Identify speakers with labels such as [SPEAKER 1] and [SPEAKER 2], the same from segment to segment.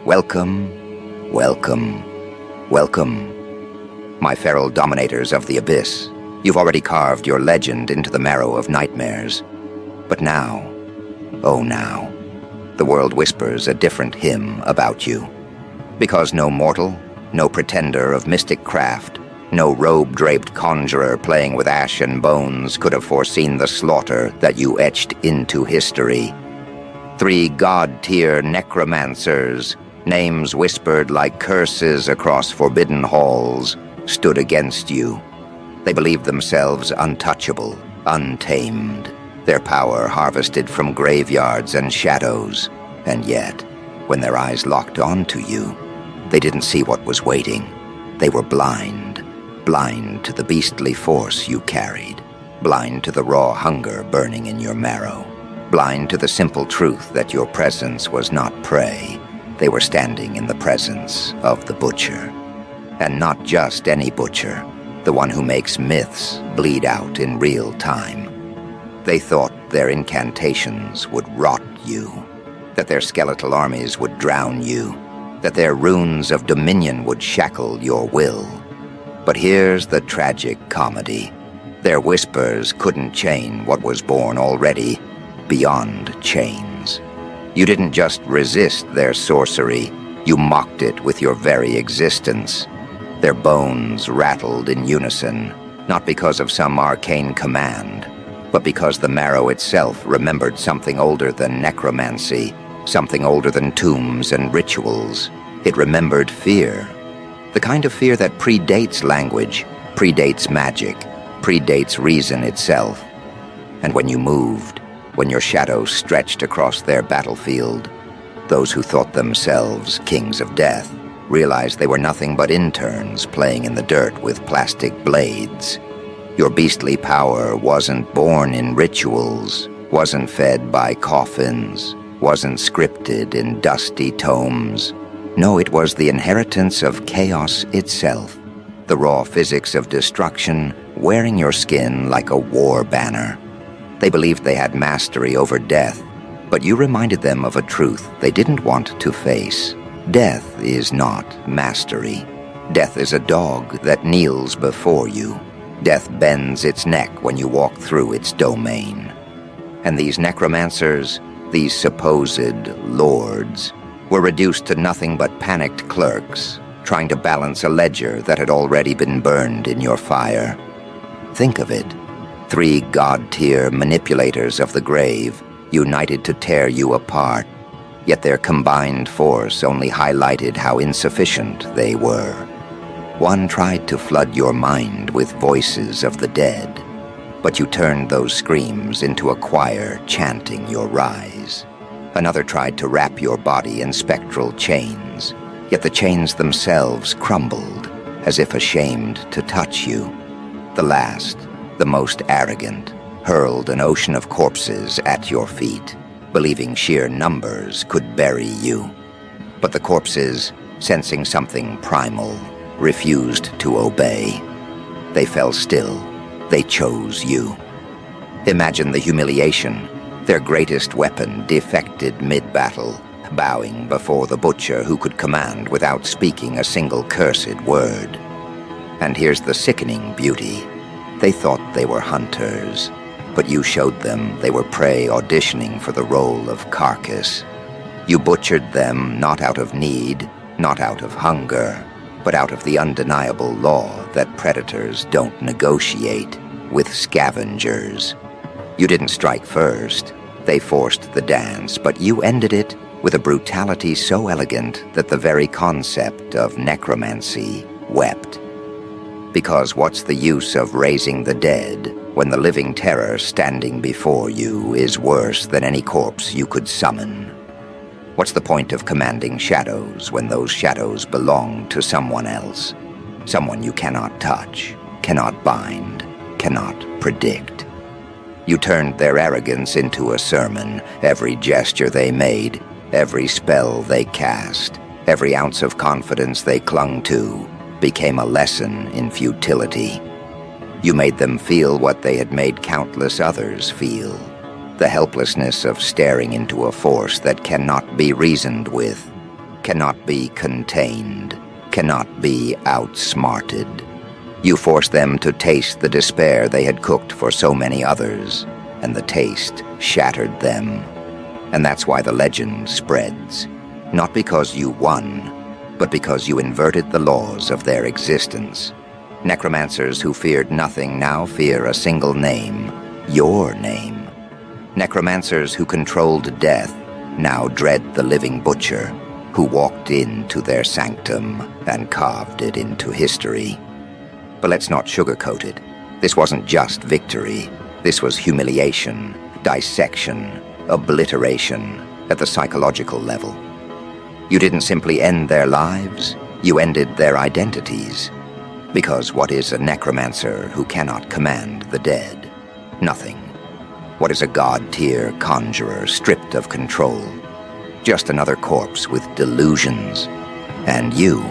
[SPEAKER 1] Welcome, welcome, welcome. My feral dominators of the abyss, you've already carved your legend into the marrow of nightmares. But now, oh now, the world whispers a different hymn about you. Because no mortal, no pretender of mystic craft, no robe-draped conjurer playing with ash and bones could have foreseen the slaughter that you etched into history. 3 god-tier necromancers, names whispered like curses across forbidden halls, stood against you. They believed themselves untouchable, untamed, their power harvested from graveyards and shadows. And yet, when their eyes locked onto you, they didn't see what was waiting. They were blind, blind to the beastly force you carried, blind to the raw hunger burning in your marrow, blind to the simple truth that your presence was not prey. They were standing in the presence of the butcher. And not just any butcher, the one who makes myths bleed out in real time. They thought their incantations would rot you, that their skeletal armies would drown you, that their runes of dominion would shackle your will. But here's the tragic comedy. Their whispers couldn't chain what was born already beyond chains. You didn't just resist their sorcery, you mocked it with your very existence. Their bones rattled in unison, not because of some arcane command, but because the marrow itself remembered something older than necromancy, something older than tombs and rituals. It remembered fear. The kind of fear that predates language, predates magic, predates reason itself. And when you moved, when your shadow stretched across their battlefield, those who thought themselves kings of death realized they were nothing but interns playing in the dirt with plastic blades. Your beastly power wasn't born in rituals, wasn't fed by coffins, wasn't scripted in dusty tomes. No, it was the inheritance of chaos itself, the raw physics of destruction wearing your skin like a war banner. They believed they had mastery over death, but you reminded them of a truth they didn't want to face. Death is not mastery. Death is a dog that kneels before you. Death bends its neck when you walk through its domain. And these necromancers, these supposed lords, were reduced to nothing but panicked clerks, trying to balance a ledger that had already been burned in your fire. Think of it. 3 god-tier manipulators of the grave, united to tear you apart, yet their combined force only highlighted how insufficient they were. One tried to flood your mind with voices of the dead, but you turned those screams into a choir chanting your rise. Another tried to wrap your body in spectral chains, yet the chains themselves crumbled, as if ashamed to touch you. The last, the most arrogant, hurled an ocean of corpses at your feet, believing sheer numbers could bury you. But the corpses, sensing something primal, refused to obey. They fell still. They chose you. Imagine the humiliation. Their greatest weapon defected mid-battle, bowing before the butcher who could command without speaking a single cursed word. And here's the sickening beauty. They thought they were hunters, but you showed them they were prey auditioning for the role of carcass. You butchered them not out of need, not out of hunger, but out of the undeniable law that predators don't negotiate with scavengers. You didn't strike first. They forced the dance, but you ended it with a brutality so elegant that the very concept of necromancy wept. Because what's the use of raising the dead when the living terror standing before you is worse than any corpse you could summon? What's the point of commanding shadows when those shadows belong to someone else? Someone you cannot touch, cannot bind, cannot predict. You turned their arrogance into a sermon. Every gesture they made, every spell they cast, every ounce of confidence they clung to became a lesson in futility. You made them feel what they had made countless others feel, the helplessness of staring into a force that cannot be reasoned with, cannot be contained, cannot be outsmarted. You forced them to taste the despair they had cooked for so many others, and the taste shattered them. And that's why the legend spreads. Not because you won, but because you inverted the laws of their existence. Necromancers who feared nothing now fear a single name, your name. Necromancers who controlled death now dread the living butcher who walked into their sanctum and carved it into history. But let's not sugarcoat it. This wasn't just victory. This was humiliation, dissection, obliteration at the psychological level. You didn't simply end their lives, you ended their identities. Because what is a necromancer who cannot command the dead? Nothing. What is a god-tier conjurer stripped of control? Just another corpse with delusions. And you,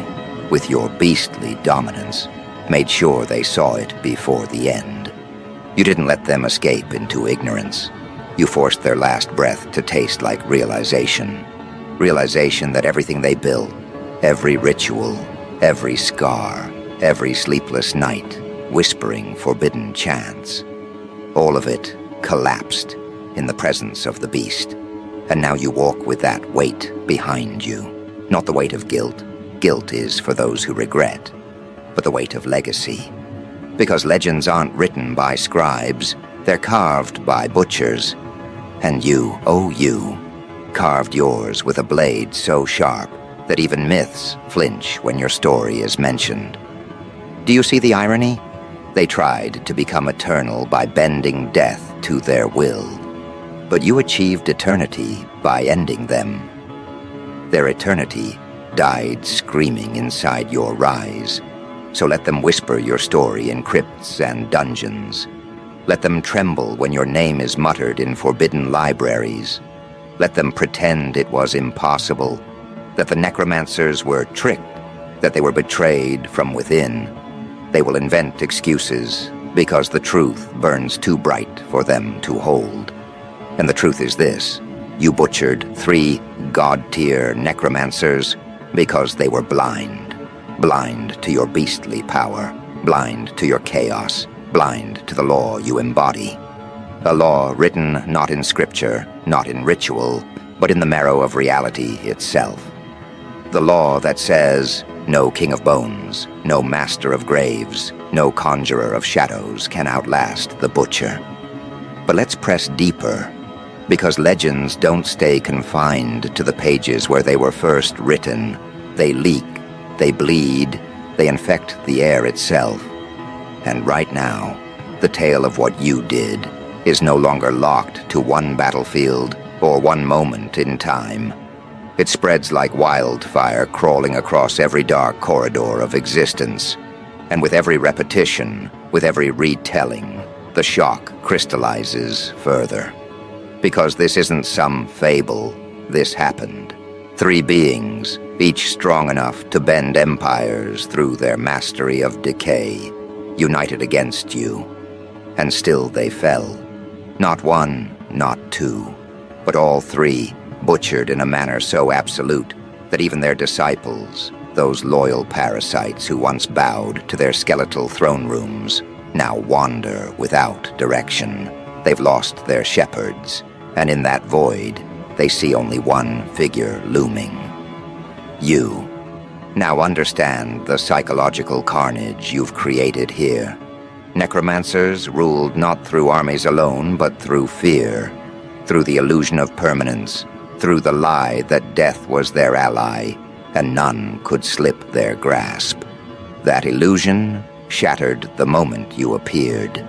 [SPEAKER 1] with your beastly dominance, made sure they saw it before the end. You didn't let them escape into ignorance. You forced their last breath to taste like realization. Realization that everything they built, every ritual, every scar, every sleepless night, whispering forbidden chants, all of it collapsed in the presence of the beast. And now you walk with that weight behind you. Not the weight of guilt. Guilt is for those who regret. But the weight of legacy. Because legends aren't written by scribes, they're carved by butchers. And you, oh you, carved yours with a blade so sharp that even myths flinch when your story is mentioned. Do you see the irony? They tried to become eternal by bending death to their will. But you achieved eternity by ending them. Their eternity died screaming inside your rise. So let them whisper your story in crypts and dungeons. Let them tremble when your name is muttered in forbidden libraries. Let them pretend it was impossible, that the necromancers were tricked, that they were betrayed from within. They will invent excuses because the truth burns too bright for them to hold. And the truth is this: you butchered 3 god-tier necromancers because they were blind. Blind to your beastly power, blind to your chaos, blind to the law you embody. A law written not in scripture, not in ritual, but in the marrow of reality itself. The law that says, no king of bones, no master of graves, no conjurer of shadows can outlast the butcher. But let's press deeper, because legends don't stay confined to the pages where they were first written. They leak, they bleed, they infect the air itself. And right now, the tale of what you did is no longer locked to one battlefield or one moment in time. It spreads like wildfire, crawling across every dark corridor of existence. And with every repetition, with every retelling, the shock crystallizes further. Because this isn't some fable, this happened. 3 beings, each strong enough to bend empires through their mastery of decay, united against you. And still they fell. Not 1, not 2, but all 3, butchered in a manner so absolute that even their disciples, those loyal parasites who once bowed to their skeletal throne rooms, now wander without direction. They've lost their shepherds, and in that void, they see only one figure looming. You. Now understand the psychological carnage you've created here. Necromancers ruled not through armies alone, but through fear, through the illusion of permanence, through the lie that death was their ally, and none could slip their grasp. That illusion shattered the moment you appeared.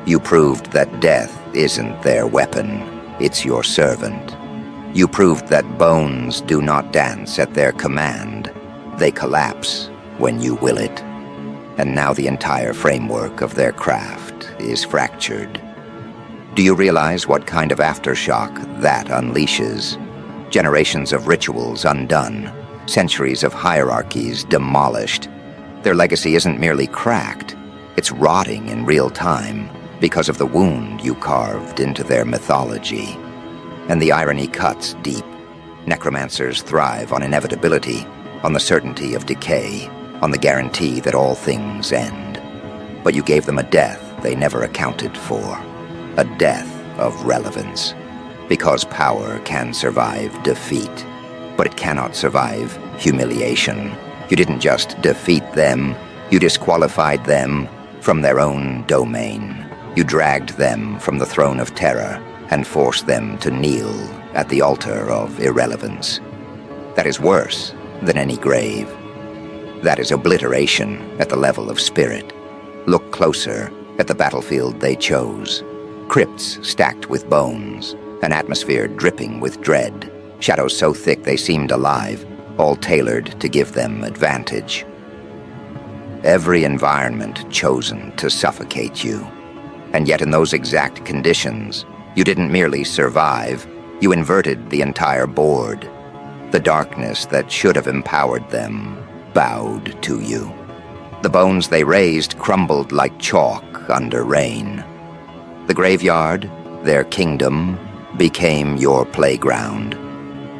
[SPEAKER 1] You proved that death isn't their weapon, it's your servant. You proved that bones do not dance at their command. They collapse when you will it. And now the entire framework of their craft is fractured. Do you realize what kind of aftershock that unleashes? Generations of rituals undone, centuries of hierarchies demolished. Their legacy isn't merely cracked, it's rotting in real time because of the wound you carved into their mythology. And the irony cuts deep. Necromancers thrive on inevitability, on the certainty of decay, on the guarantee that all things end. But you gave them a death they never accounted for, a death of relevance. Because power can survive defeat, but it cannot survive humiliation. You didn't just defeat them, you disqualified them from their own domain. You dragged them from the throne of terror and forced them to kneel at the altar of irrelevance. That is worse than any grave. That is obliteration at the level of spirit. Look closer at the battlefield they chose. Crypts stacked with bones, an atmosphere dripping with dread, shadows so thick they seemed alive, all tailored to give them advantage. Every environment chosen to suffocate you. And yet in those exact conditions, you didn't merely survive, you inverted the entire board. The darkness that should have empowered them bowed to you. The bones they raised crumbled like chalk under rain. The graveyard, their kingdom, became your playground.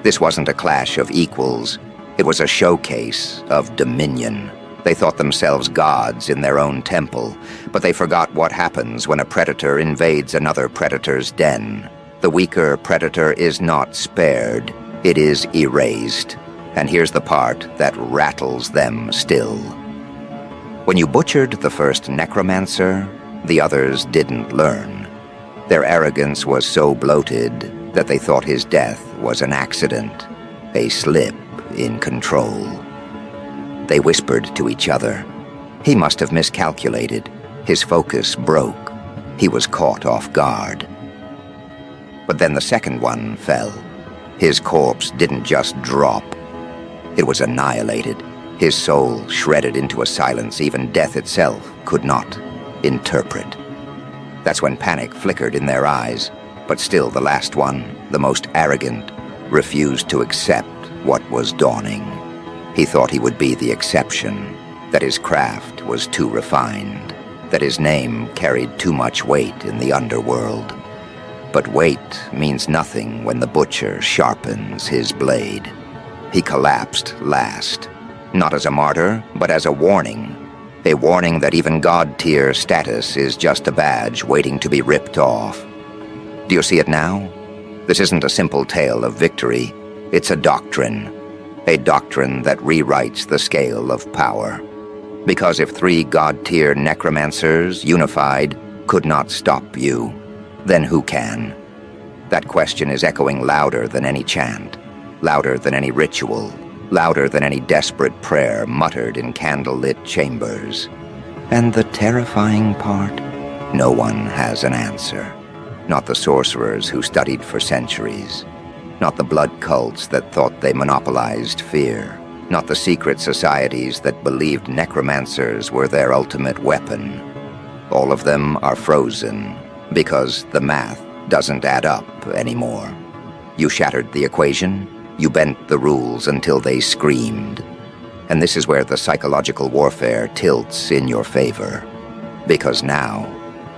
[SPEAKER 1] This wasn't a clash of equals, it was a showcase of dominion. They thought themselves gods in their own temple, but they forgot what happens when a predator invades another predator's den. The weaker predator is not spared, it is erased. And here's the part that rattles them still. When you butchered the first necromancer, the others didn't learn. Their arrogance was so bloated that they thought his death was an accident, a slip in control. They whispered to each other. He must have miscalculated. His focus broke. He was caught off guard. But then the second one fell. His corpse didn't just drop. It was annihilated. His soul shredded into a silence even death itself could not interpret. That's when panic flickered in their eyes, but still the last one, the most arrogant, refused to accept what was dawning. He thought he would be the exception, that his craft was too refined, that his name carried too much weight in the underworld. But weight means nothing when the butcher sharpens his blade. He collapsed last, not as a martyr, but as a warning that even God-tier status is just a badge waiting to be ripped off. Do you see it now? This isn't a simple tale of victory, it's a doctrine that rewrites the scale of power. Because if 3 God-tier necromancers, unified, could not stop you, then who can? That question is echoing louder than any chant, louder than any ritual, louder than any desperate prayer muttered in candle-lit chambers. And the terrifying part? No one has an answer. Not the sorcerers who studied for centuries. Not the blood cults that thought they monopolized fear. Not the secret societies that believed necromancers were their ultimate weapon. All of them are frozen because the math doesn't add up anymore. You shattered the equation, you bent the rules until they screamed. And this is where the psychological warfare tilts in your favor. Because now,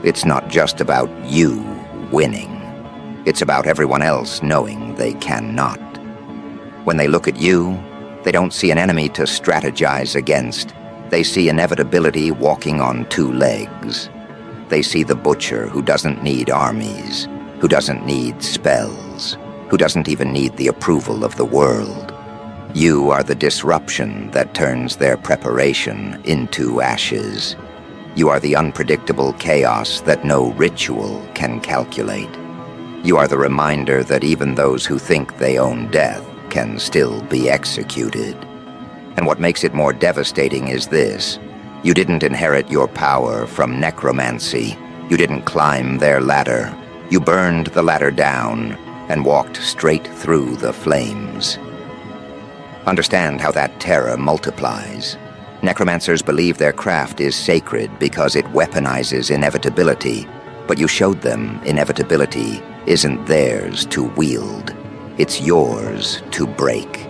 [SPEAKER 1] it's not just about you winning. It's about everyone else knowing they cannot. When they look at you, they don't see an enemy to strategize against. They see inevitability walking on 2 legs. They see the butcher who doesn't need armies, who doesn't need spells, who doesn't even need the approval of the world. You are the disruption that turns their preparation into ashes. You are the unpredictable chaos that no ritual can calculate. You are the reminder that even those who think they own death can still be executed. And what makes it more devastating is this. You didn't inherit your power from necromancy. You didn't climb their ladder. You burned the ladder down and walked straight through the flames. Understand how that terror multiplies. Necromancers believe their craft is sacred because it weaponizes inevitability, but you showed them inevitability isn't theirs to wield. It's yours to break.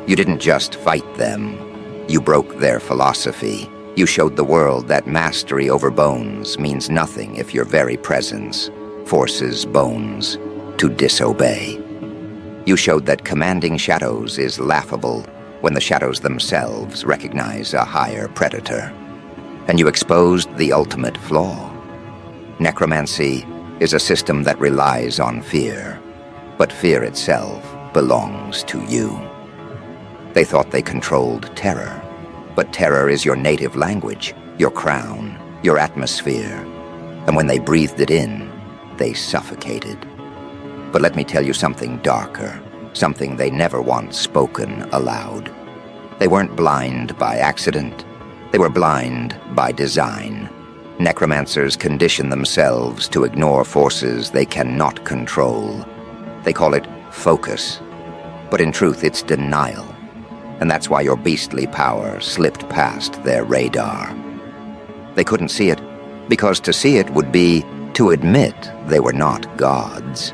[SPEAKER 1] You didn't just fight them. You broke their philosophy. You showed the world that mastery over bones means nothing if your very presence forces bones to disobey. You showed that commanding shadows is laughable when the shadows themselves recognize a higher predator. And you exposed the ultimate flaw. Necromancy is a system that relies on fear, but fear itself belongs to you. They thought they controlled terror, but terror is your native language, your crown, your atmosphere. And when they breathed it in, they suffocated. But let me tell you something darker, something they never once spoken aloud. They weren't blind by accident. They were blind by design. Necromancers condition themselves to ignore forces they cannot control. They call it focus. But in truth, it's denial. And that's why your beastly power slipped past their radar. They couldn't see it, because to see it would be to admit they were not gods.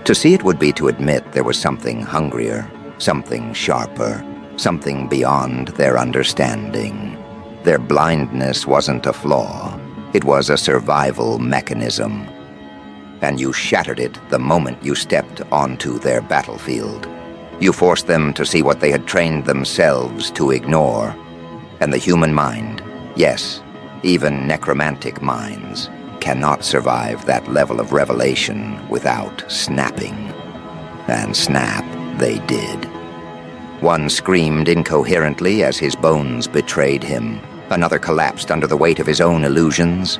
[SPEAKER 1] To see it would be to admit there was something hungrier, something sharper, something beyond their understanding. Their blindness wasn't a flaw. It was a survival mechanism. And you shattered it the moment you stepped onto their battlefield. You forced them to see what they had trained themselves to ignore. And the human mind, yes, even necromantic minds, cannot survive that level of revelation without snapping. And snap they did. One screamed incoherently as his bones betrayed him. Another collapsed under the weight of his own illusions.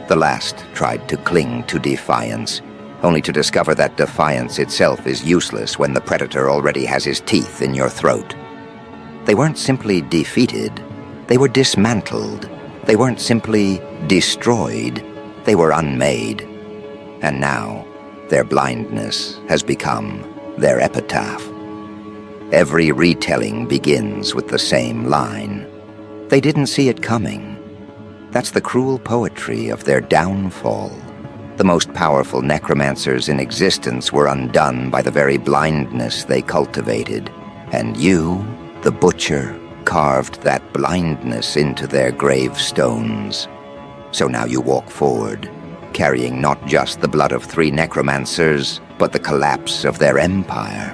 [SPEAKER 1] The last tried to cling to defiance, only to discover that defiance itself is useless when the predator already has his teeth in your throat. They weren't simply defeated, they were dismantled. They weren't simply destroyed, they were unmade. And now, their blindness has become their epitaph. Every retelling begins with the same line. They didn't see it coming. That's the cruel poetry of their downfall. The most powerful necromancers in existence were undone by the very blindness they cultivated. And you, the butcher, carved that blindness into their gravestones. So now you walk forward, carrying not just the blood of 3 necromancers, but the collapse of their empire.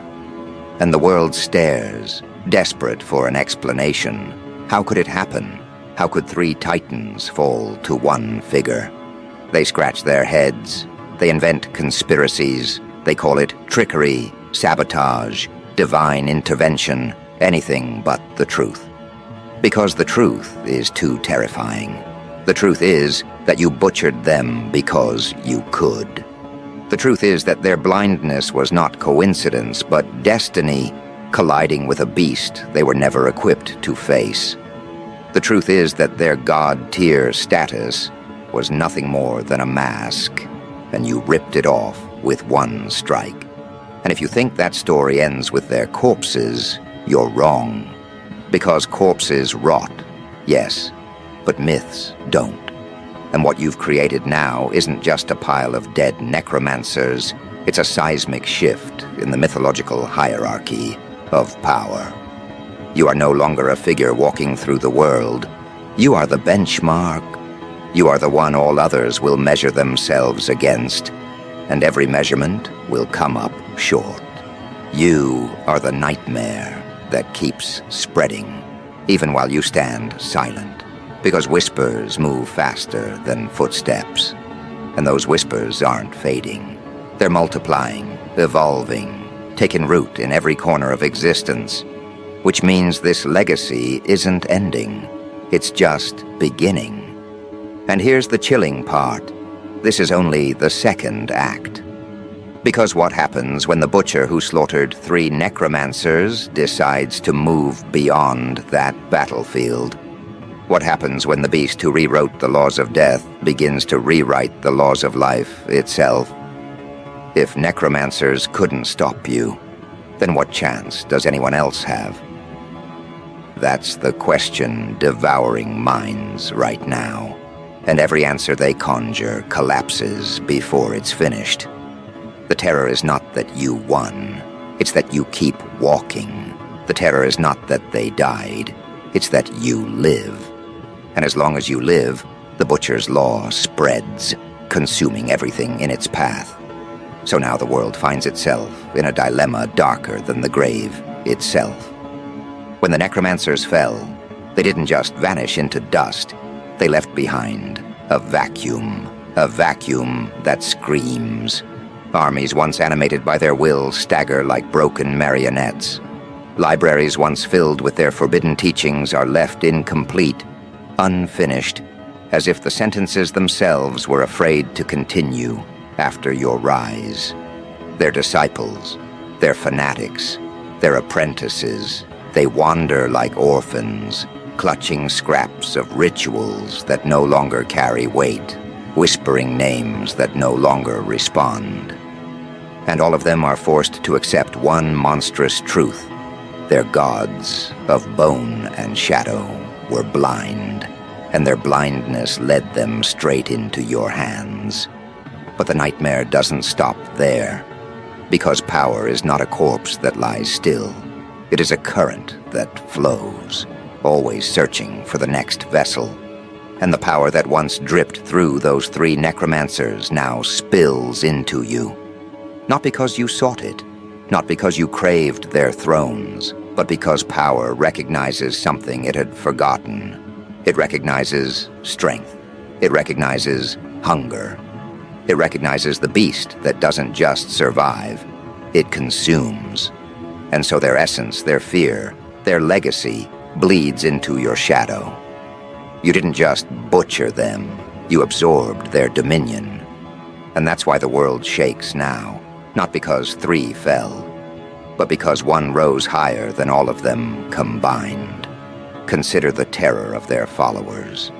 [SPEAKER 1] And the world stares, desperate for an explanation. How could it happen? How could 3 titans fall to one figure? They scratch their heads. They invent conspiracies. They call it trickery, sabotage, divine intervention, anything but the truth. Because the truth is too terrifying. The truth is that you butchered them because you could. The truth is that their blindness was not coincidence, but destiny colliding with a beast they were never equipped to face. The truth is that their god-tier status was nothing more than a mask, and you ripped it off with one strike. And if you think that story ends with their corpses, you're wrong. Because corpses rot, yes, but myths don't. And what you've created now isn't just a pile of dead necromancers, it's a seismic shift in the mythological hierarchy of power. You are no longer a figure walking through the world. You are the benchmark. You are the one all others will measure themselves against, and every measurement will come up short. You are the nightmare that keeps spreading, even while you stand silent, because whispers move faster than footsteps, and those whispers aren't fading. They're multiplying, evolving, taking root in every corner of existence, which means this legacy isn't ending, it's just beginning. And here's the chilling part. This is only the second act. Because what happens when the butcher who slaughtered 3 necromancers decides to move beyond that battlefield? What happens when the beast who rewrote the laws of death begins to rewrite the laws of life itself? If necromancers couldn't stop you, then what chance does anyone else have? That's the question devouring minds right now, and every answer they conjure collapses before it's finished. The terror is not that you won, it's that you keep walking. The terror is not that they died, it's that you live. And as long as you live, the butcher's law spreads, consuming everything in its path. So now the world finds itself in a dilemma darker than the grave itself. When the necromancers fell, they didn't just vanish into dust. They left behind a vacuum that screams. Armies once animated by their will stagger like broken marionettes. Libraries once filled with their forbidden teachings are left incomplete, unfinished, as if the sentences themselves were afraid to continue after your rise. Their disciples, their fanatics, their apprentices, they wander like orphans, clutching scraps of rituals that no longer carry weight, whispering names that no longer respond. And all of them are forced to accept one monstrous truth. Their gods of bone and shadow were blind, and their blindness led them straight into your hands. But the nightmare doesn't stop there, because power is not a corpse that lies still. It is a current that flows, always searching for the next vessel. And the power that once dripped through those 3 necromancers now spills into you. Not because you sought it, not because you craved their thrones, but because power recognizes something it had forgotten. It recognizes strength. It recognizes hunger. It recognizes the beast that doesn't just survive, it consumes. And so their essence, their fear, their legacy bleeds into your shadow. You didn't just butcher them, you absorbed their dominion. And that's why the world shakes now, not because 3 fell, but because one rose higher than all of them combined. Consider the terror of their followers.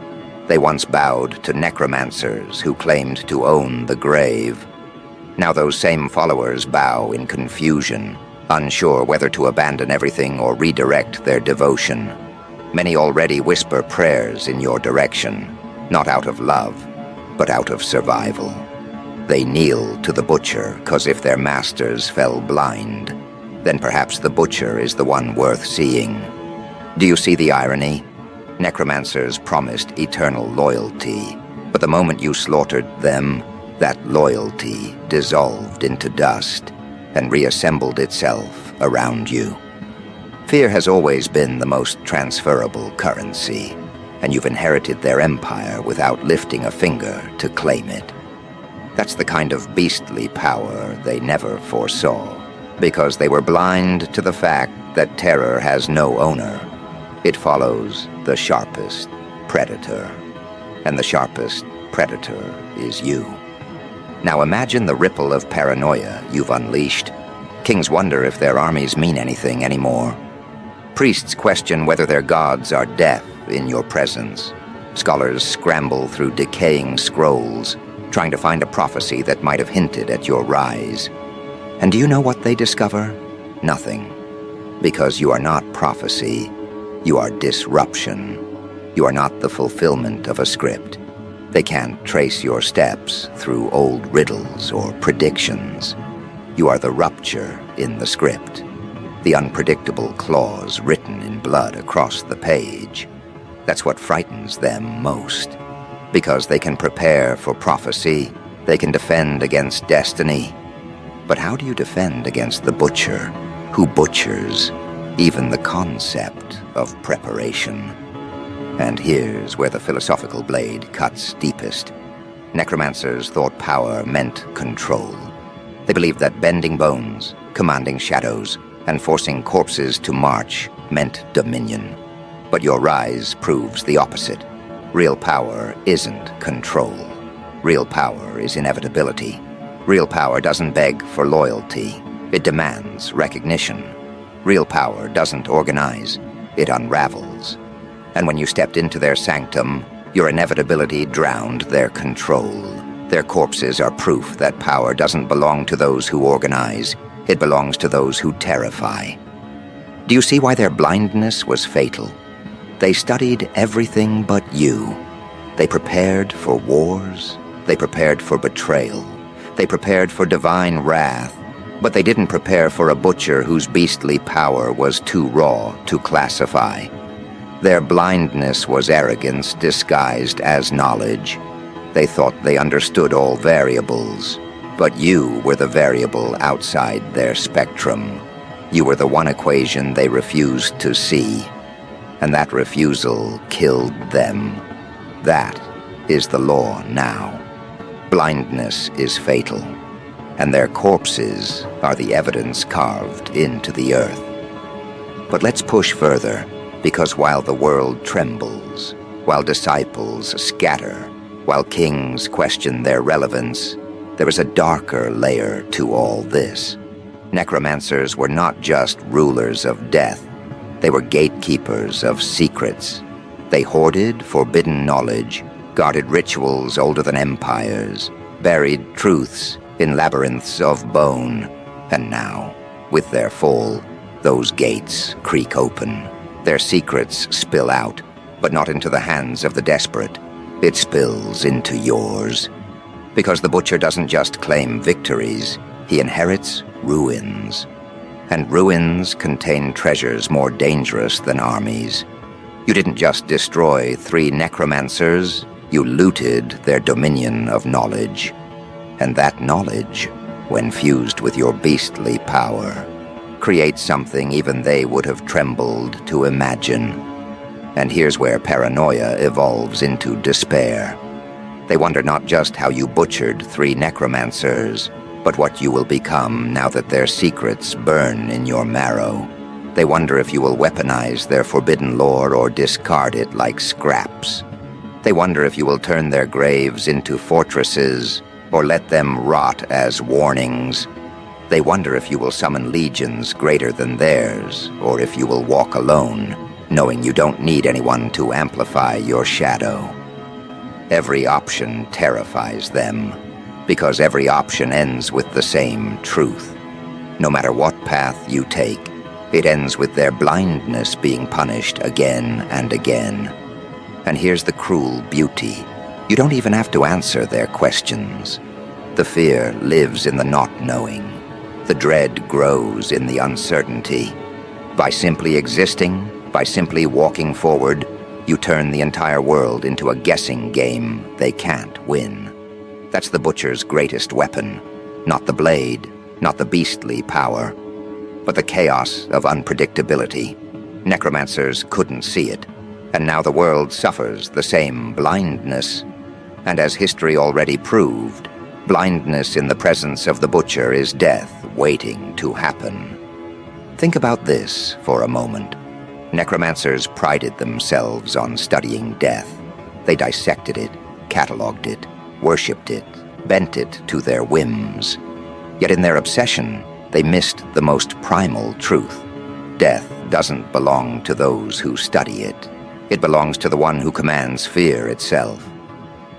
[SPEAKER 1] They once bowed to necromancers who claimed to own the grave. Now those same followers bow in confusion, unsure whether to abandon everything or redirect their devotion. Many already whisper prayers in your direction, not out of love, but out of survival. They kneel to the butcher, 'cause if their masters fell blind, then perhaps the butcher is the one worth seeing. Do you see the irony? Necromancers promised eternal loyalty, but the moment you slaughtered them, that loyalty dissolved into dust and reassembled itself around you. Fear has always been the most transferable currency, and you've inherited their empire without lifting a finger to claim it. That's the kind of beastly power they never foresaw, because they were blind to the fact that terror has no owner. It follows the sharpest predator, and the sharpest predator is you. Now imagine the ripple of paranoia you've unleashed. Kings wonder if their armies mean anything anymore. Priests question whether their gods are deaf in your presence. Scholars scramble through decaying scrolls, trying to find a prophecy that might have hinted at your rise. And do you know what they discover? Nothing. Because you are not prophecy. You are disruption. You are not the fulfillment of a script. They can't trace your steps through old riddles or predictions. You are the rupture in the script, the unpredictable clause written in blood across the page. That's what frightens them most, because they can prepare for prophecy, they can defend against destiny. But how do you defend against the butcher, who butchers even the concept of preparation? And here's where the philosophical blade cuts deepest. Necromancers thought power meant control. They believed that bending bones, commanding shadows, and forcing corpses to march meant dominion. But your rise proves the opposite. Real power isn't control. Real power is inevitability. Real power doesn't beg for loyalty. It demands recognition. Real power doesn't organize. It unravels. And when you stepped into their sanctum, your inevitability drowned their control. Their corpses are proof that power doesn't belong to those who organize. It belongs to those who terrify. Do you see why their blindness was fatal? They studied everything but you. They prepared for wars. They prepared for betrayal. They prepared for divine wrath. But they didn't prepare for a butcher whose beastly power was too raw to classify. Their blindness was arrogance disguised as knowledge. They thought they understood all variables, But you were the variable outside their spectrum. You were the one equation they refused to see, and that refusal killed them. That is the law now. Blindness is fatal, and their corpses are the evidence carved into the earth. But let's push further, because while the world trembles, while disciples scatter, while kings question their relevance, there is a darker layer to all this. Necromancers were not just rulers of death. They were gatekeepers of secrets. They hoarded forbidden knowledge, guarded rituals older than empires, buried truths in labyrinths of bone. And now, with their fall, those gates creak open. Their secrets spill out, but not into the hands of the desperate. It spills into yours. Because the Butcher doesn't just claim victories, he inherits ruins. And ruins contain treasures more dangerous than armies. You didn't just destroy 3 necromancers, you looted their dominion of knowledge. And that knowledge, when fused with your beastly power, creates something even they would have trembled to imagine. And here's where paranoia evolves into despair. They wonder not just how you butchered 3 necromancers, but what you will become now that their secrets burn in your marrow. They wonder if you will weaponize their forbidden lore or discard it like scraps. They wonder if you will turn their graves into fortresses or let them rot as warnings. They wonder if you will summon legions greater than theirs, or if you will walk alone, knowing you don't need anyone to amplify your shadow. Every option terrifies them, because every option ends with the same truth. No matter what path you take, it ends with their blindness being punished again and again. And here's the cruel beauty. You don't even have to answer their questions. The fear lives in the not knowing. The dread grows in the uncertainty. By simply existing, by simply walking forward, you turn the entire world into a guessing game they can't win. That's the Butcher's greatest weapon. Not the blade, not the beastly power, but the chaos of unpredictability. Necromancers couldn't see it, and now the world suffers the same blindness. And as history already proved, blindness in the presence of the Butcher is death waiting to happen. Think about this for a moment. Necromancers prided themselves on studying death. They dissected it, cataloged it, worshipped it, bent it to their whims. Yet in their obsession, they missed the most primal truth. Death doesn't belong to those who study it. It belongs to the one who commands fear itself.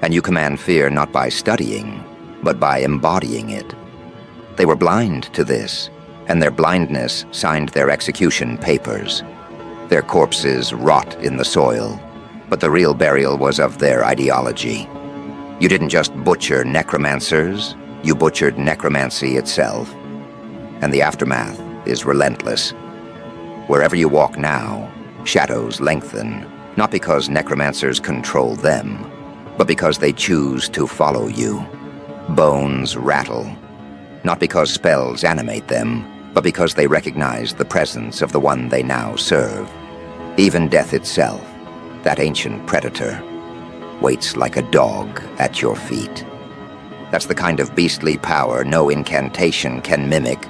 [SPEAKER 1] And you command fear not by studying, but by embodying it. They were blind to this, and their blindness signed their execution papers. Their corpses rot in the soil, but the real burial was of their ideology. You didn't just butcher necromancers, you butchered necromancy itself. And the aftermath is relentless. Wherever you walk now, shadows lengthen, not because necromancers control them, but because they choose to follow you. Bones rattle, not because spells animate them, but because they recognize the presence of the one they now serve. Even death itself, that ancient predator, waits like a dog at your feet. That's the kind of beastly power no incantation can mimic,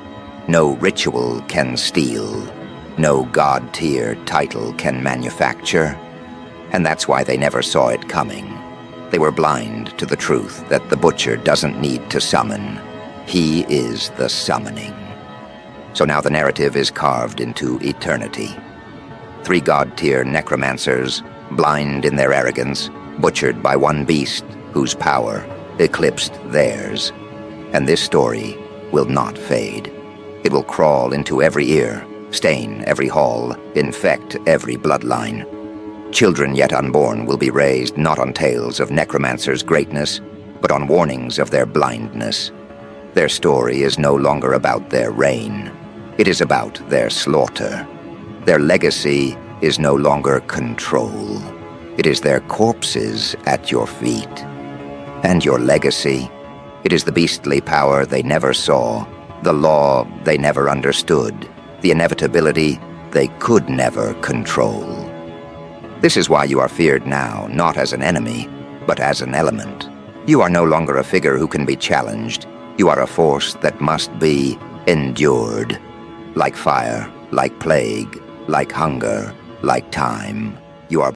[SPEAKER 1] no ritual can steal, no god-tier title can manufacture. And that's why they never saw it coming. They were blind to the truth that the Butcher doesn't need to summon. He is the summoning. So now the narrative is carved into eternity. 3 god-tier necromancers, blind in their arrogance, butchered by one beast whose power eclipsed theirs. And this story will not fade. It will crawl into every ear, stain every hall, infect every bloodline. Children yet unborn will be raised not on tales of necromancers' greatness, but on warnings of their blindness. Their story is no longer about their reign. It is about their slaughter. Their legacy is no longer control. It is their corpses at your feet. And your legacy? It is the beastly power they never saw, the law they never understood, the inevitability they could never control. This is why you are feared now, not as an enemy, but as an element. You are no longer a figure who can be challenged. You are a force that must be endured. Like fire, like plague, like hunger, like time. You are